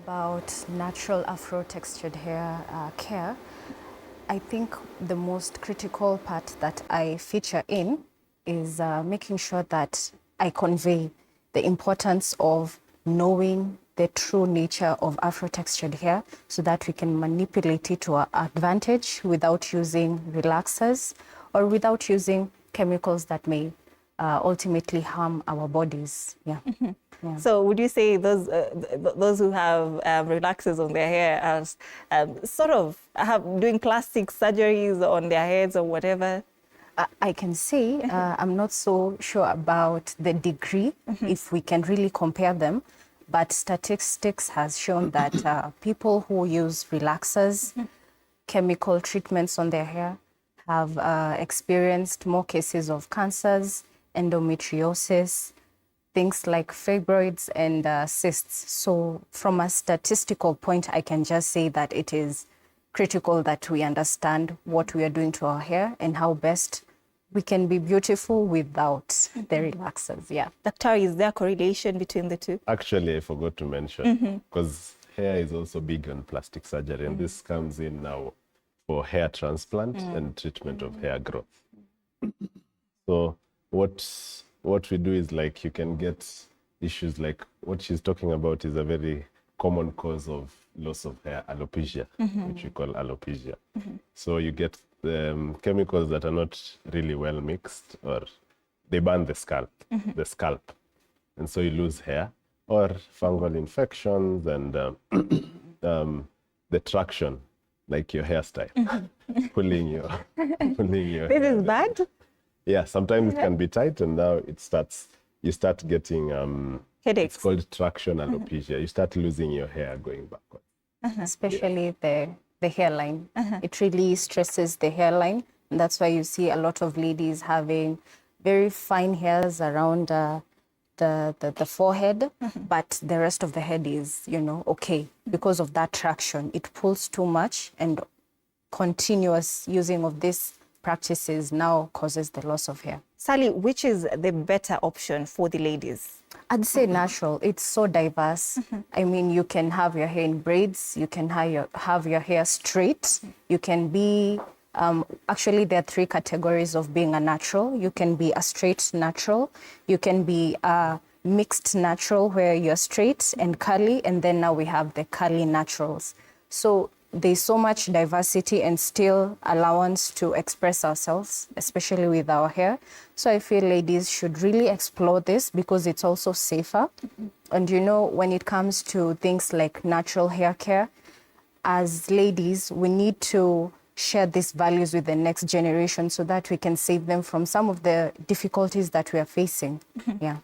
about natural Afro-textured hair care, I think the most critical part that I feature in is making sure that I convey the importance of knowing the true nature of Afro-textured hair so that we can manipulate it to our advantage without using relaxers or without using chemicals that may ultimately harm our bodies. Yeah. Mm-hmm. Yeah. So would you say those who have relaxers on their hair are sort of doing plastic surgeries on their heads or whatever? I can say I'm not so sure about the degree, if we can really compare them, but statistics has shown that people who use relaxers, chemical treatments on their hair, have experienced more cases of cancers, endometriosis, things like fibroids and cysts. So from a statistical point, I can just say that it is critical that we understand what we are doing to our hair and how best we can be beautiful without the relaxers. Yeah. Doctor, is there a correlation between the two? Actually, I forgot to mention, because hair is also big on plastic surgery, and this comes in now for hair transplant and treatment of hair growth. So what we do is, like, you can get issues like what she's talking about is a very common cause of loss of hair, alopecia, which we call alopecia. So you get chemicals that are not really well mixed, or they burn the scalp, and so you lose hair, or fungal infections and the traction, like your hairstyle, pulling your This hair. is bad? Yeah, sometimes it can be tight, and now you start getting Headaches. It's called traction alopecia. You start losing your hair going backward. Especially the hairline. It really stresses the hairline. And that's why you see a lot of ladies having very fine hairs around the forehead, but the rest of the head is, okay. Because of that traction, it pulls too much, and continuous using of these practices now causes the loss of hair. Sally, which is the better option for the ladies? I'd say natural. It's so diverse. I mean, you can have your hair in braids, you can have your hair straight, you can be, actually there are 3 categories of being a natural. You can be a straight natural, you can be a mixed natural where you're straight and curly, and then now we have the curly naturals. So there's so much diversity and still allowance to express ourselves, especially with our hair. So I feel ladies should really explore this because it's also safer. And when it comes to things like natural hair care, as ladies, we need to share these values with the next generation so that we can save them from some of the difficulties that we are facing. Yeah.